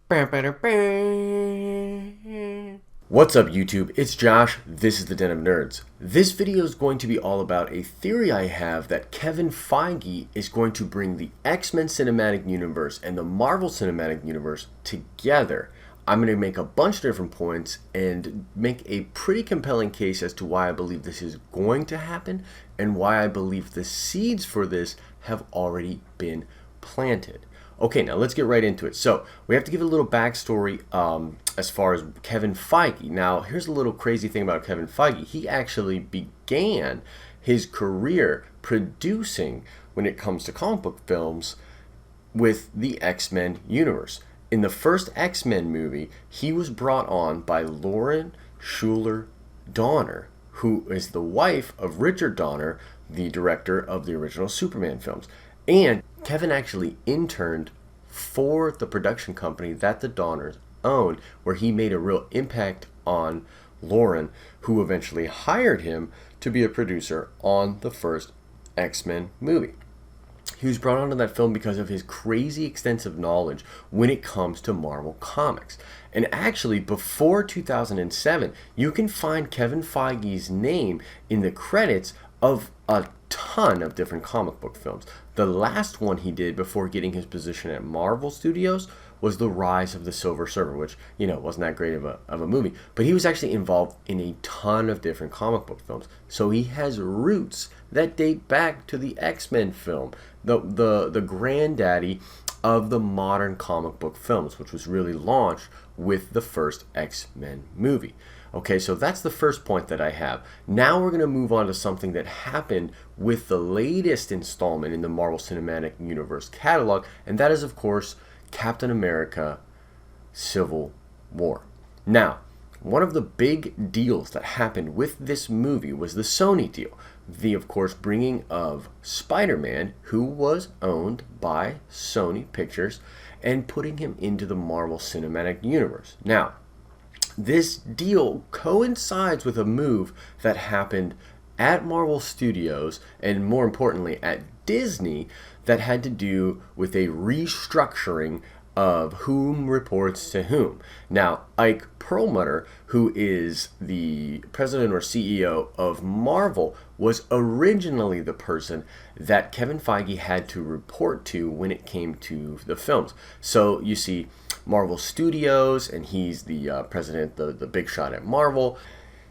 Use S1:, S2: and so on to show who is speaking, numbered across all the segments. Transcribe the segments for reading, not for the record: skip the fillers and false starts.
S1: What's up YouTube? It's Josh. This is the Den of Nerds. This video is going to be all about a theory I have that Kevin Feige is going to bring the X-Men cinematic universe and the Marvel cinematic universe together. I'm going to make a bunch of different points and make a pretty compelling case as to why I believe this is going to happen and why I believe the seeds for this have already been planted. Okay, now let's get right into it. So we have to give a little backstory as far as Kevin Feige. Now, here's a little crazy thing about Kevin Feige. He actually began his career producing, when it comes to comic book films, with the X-Men universe. In the first X-Men movie, he was brought on by Lauren Schuler Donner, who is the wife of Richard Donner, the director of the original Superman films. And Kevin actually interned for the production company that the Donners owned, where he made a real impact on Lauren, who eventually hired him to be a producer on the first X-Men movie. He was brought onto that film because of his crazy extensive knowledge when it comes to Marvel Comics. And actually, before 2007, you can find Kevin Feige's name in the credits of a ton of different comic book films. The last one he did before getting his position at Marvel Studios was The Rise of the Silver Surfer, which, wasn't that great of a movie. But he was actually involved in a ton of different comic book films. So he has roots that date back to the X-Men film, the granddaddy of the modern comic book films, which was really launched with the first X-Men movie. Okay, so that's the first point that I have. Now we're going to move on to something that happened with the latest installment in the Marvel Cinematic Universe catalog, and that is, of course, Captain America Civil War. Now, one of the big deals that happened with this movie was the Sony deal. The, of course, bringing of Spider-Man, who was owned by Sony Pictures, and putting him into the Marvel Cinematic Universe. Now, this deal coincides with a move that happened at Marvel Studios, and more importantly at Disney, that had to do with a restructuring of whom reports to whom. Now, Ike Perlmutter, who is the president or CEO of Marvel, was originally the person that Kevin Feige had to report to when it came to the films. So you see Marvel Studios, and he's the president, the big shot at Marvel.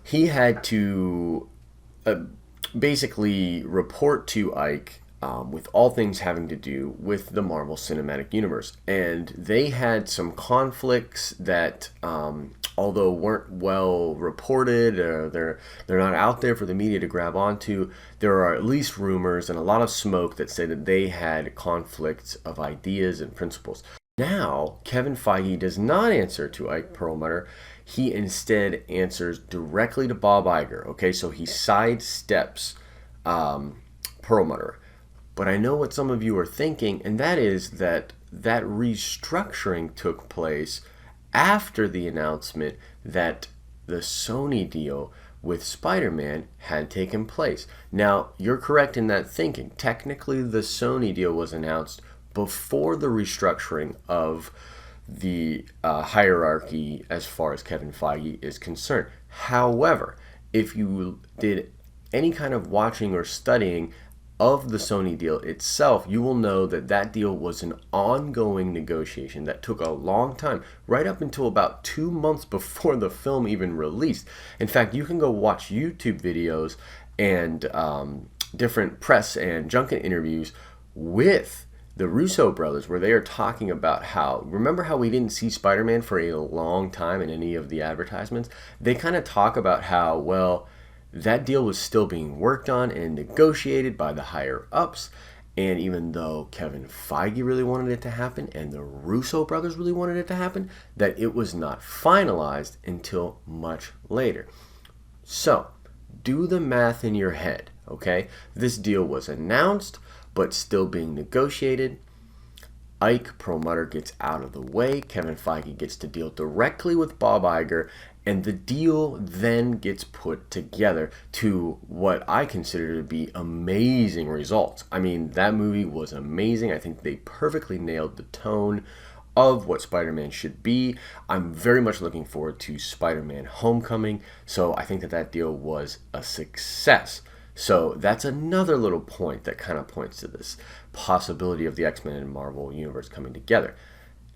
S1: He had to basically report to Ike with all things having to do with the Marvel Cinematic Universe. And they had some conflicts that, although weren't well reported, they're not out there for the media to grab onto, there are at least rumors and a lot of smoke that say that they had conflicts of ideas and principles. Now, Kevin Feige does not answer to Ike Perlmutter. He instead answers directly to Bob Iger. Okay, so he sidesteps Perlmutter. But I know what some of you are thinking, and that is that restructuring took place after the announcement that the Sony deal with Spider-Man had taken place. Now, you're correct in that thinking. Technically, the Sony deal was announced before the restructuring of the hierarchy as far as Kevin Feige is concerned. However, if you did any kind of watching or studying of the Sony deal itself, you will know that that deal was an ongoing negotiation that took a long time, right up until about 2 months before the film even released. In fact, you can go watch YouTube videos and different press and junket interviews with the Russo brothers, where they are talking about how, remember how we didn't see Spider-Man for a long time in any of the advertisements? They kind of talk about how, well, that deal was still being worked on and negotiated by the higher ups, and even though Kevin Feige really wanted it to happen and the Russo brothers really wanted it to happen, that it was not finalized until much later. So, do the math in your head, okay? This deal was announced, but still being negotiated. Ike Perlmutter gets out of the way. Kevin Feige gets to deal directly with Bob Iger, and the deal then gets put together to what I consider to be amazing results. I mean, that movie was amazing. I think they perfectly nailed the tone of what Spider-Man should be. I'm very much looking forward to Spider-Man Homecoming, so I think that that deal was a success. So that's another little point that kind of points to this possibility of the X-Men and Marvel Universe coming together.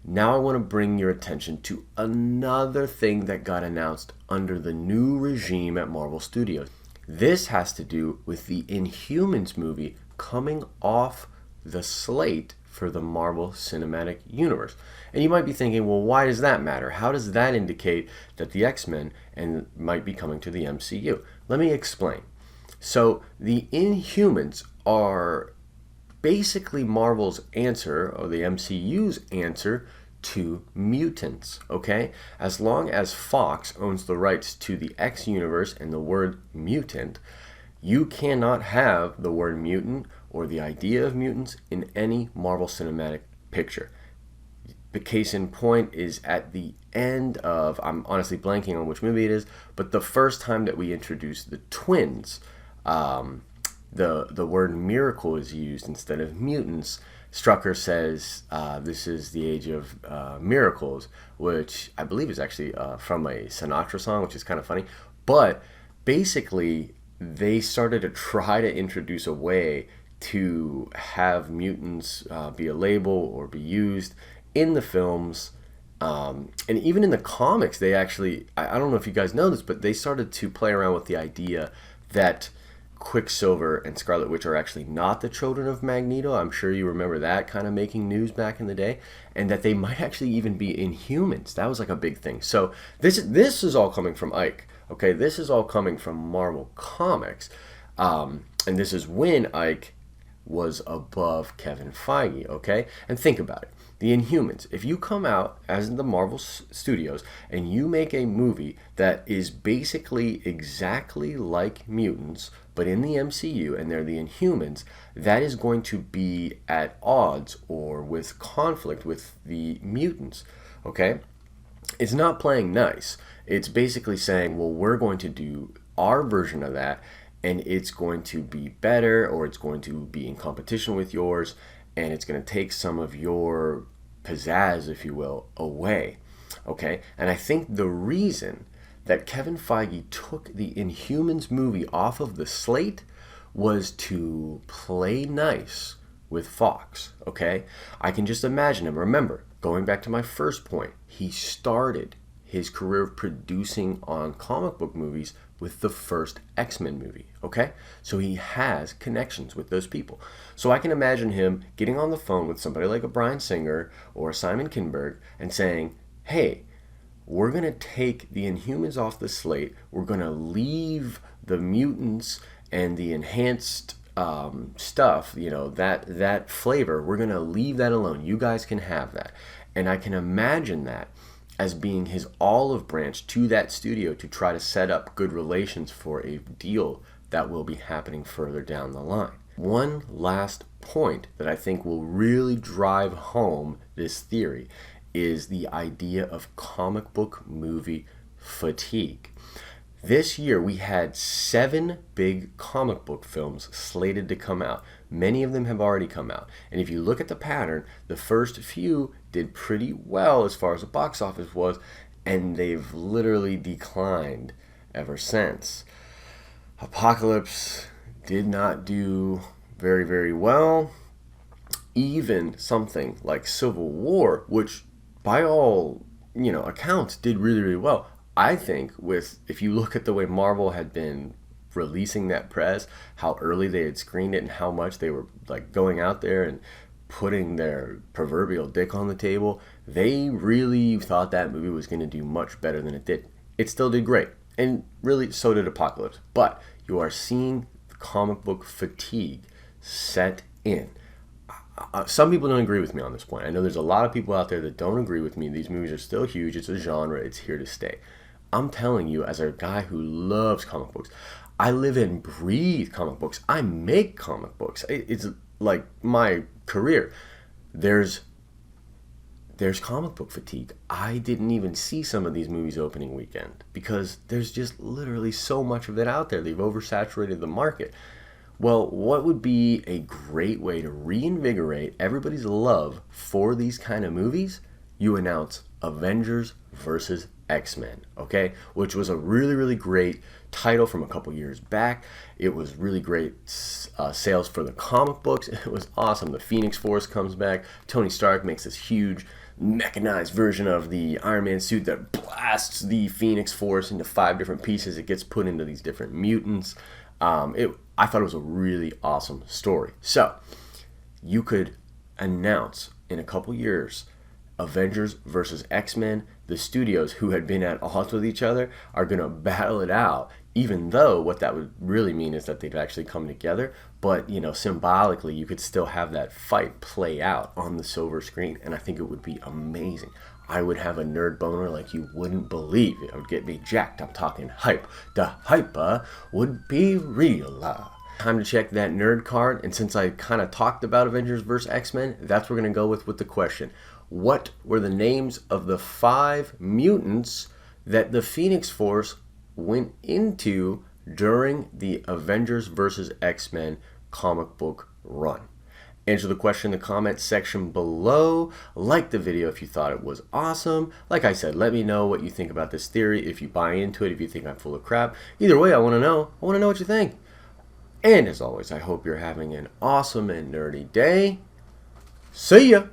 S1: Now I want to bring your attention to another thing that got announced under the new regime at Marvel Studios. This has to do with the Inhumans movie coming off the slate for the Marvel Cinematic Universe. And you might be thinking, well, why does that matter? How does that indicate that the X-Men might be coming to the MCU? Let me explain. So the Inhumans are basically Marvel's answer, or the MCU's answer, to mutants, okay? As long as Fox owns the rights to the X universe and the word mutant, you cannot have the word mutant or the idea of mutants in any Marvel Cinematic picture. The case in point is at the end of, I'm honestly blanking on which movie it is, but the first time that we introduced the twins, the word miracle is used instead of mutants. Strucker says this is the age of miracles, which I believe is actually from a Sinatra song, which is kind of funny. But basically, they started to try to introduce a way to have mutants be a label or be used in the films. And even in the comics, they actually, I don't know if you guys know this, but they started to play around with the idea that Quicksilver and Scarlet Witch are actually not the children of Magneto. I'm sure you remember that kind of making news back in the day, and that they might actually even be Inhumans. That was like a big thing. So this is all coming from Ike. Okay, this is all coming from Marvel Comics, and this is when Ike was above Kevin Feige. Okay, and think about it. The Inhumans, if you come out as the Marvel Studios and you make a movie that is basically exactly like mutants, but in the MCU, and they're the Inhumans, that is going to be at odds or with conflict with the mutants, okay? It's not playing nice. It's basically saying, well, we're going to do our version of that, and it's going to be better, or it's going to be in competition with yours, and it's going to take some of your pizzazz, if you will, away, okay? And I think the reason that Kevin Feige took the Inhumans movie off of the slate was to play nice with Fox, okay? I can just imagine him. Remember, going back to my first point, he started his career of producing on comic book movies with the first X-Men movie, okay? So he has connections with those people. So I can imagine him getting on the phone with somebody like a Bryan Singer or Simon Kinberg and saying, hey, we're going to take the Inhumans off the slate. We're going to leave the mutants and the enhanced stuff, you know, that flavor. We're going to leave that alone. You guys can have that. And I can imagine that as being his olive branch to that studio to try to set up good relations for a deal that will be happening further down the line. One last point that I think will really drive home this theory is the idea of comic book movie fatigue. This year we had 7 big comic book films slated to come out. Many of them have already come out. And if you look at the pattern, the first few did pretty well as far as the box office was, and they've literally declined ever since. Apocalypse did not do very, very well. Even something like Civil War, which by all, accounts did really, really well. I think if you look at the way Marvel had been releasing that press, how early they had screened it and how much they were like going out there and putting their proverbial dick on the table, they really thought that movie was going to do much better than it did. It still did great, and really so did Apocalypse. But you are seeing comic book fatigue set in. Some people don't agree with me on this point. I know there's a lot of people out there that don't agree with me. These movies are still huge. It's a genre. It's here to stay. I'm telling you, as a guy who loves comic books, I live and breathe comic books. I make comic books. It's like my career. There's comic book fatigue. I didn't even see some of these movies opening weekend because there's just literally so much of it out there. They've oversaturated the market. Well, what would be a great way to reinvigorate everybody's love for these kind of movies? Is to you announce Avengers versus X-Men, okay? Which was a really, really great title from a couple years back. It was really great sales for the comic books. It was awesome. The Phoenix Force comes back. Tony Stark makes this huge mechanized version of the Iron Man suit that blasts the Phoenix Force into 5 different pieces. It gets put into these different mutants. I thought it was a really awesome story. So you could announce in a couple years Avengers versus X-Men. The studios who had been at odds with each other are going to battle it out, even though what that would really mean is that they'd actually come together. But, you know, symbolically, you could still have that fight play out on the silver screen, and I think it would be amazing. I would have a nerd boner like you wouldn't believe. It would get me jacked. I'm talking hype. The hype would be real. Time to check that nerd card, and since I kind of talked about Avengers vs. X-Men, that's what we're going to go with the question. What were the names of the 5 mutants that the Phoenix Force went into during the Avengers vs. X-Men comic book run? Answer the question in the comment section below. Like the video if you thought it was awesome. Like I said, let me know what you think about this theory, if you buy into it, if you think I'm full of crap. Either way, I want to know. I want to know what you think. And as always, I hope you're having an awesome and nerdy day. See ya!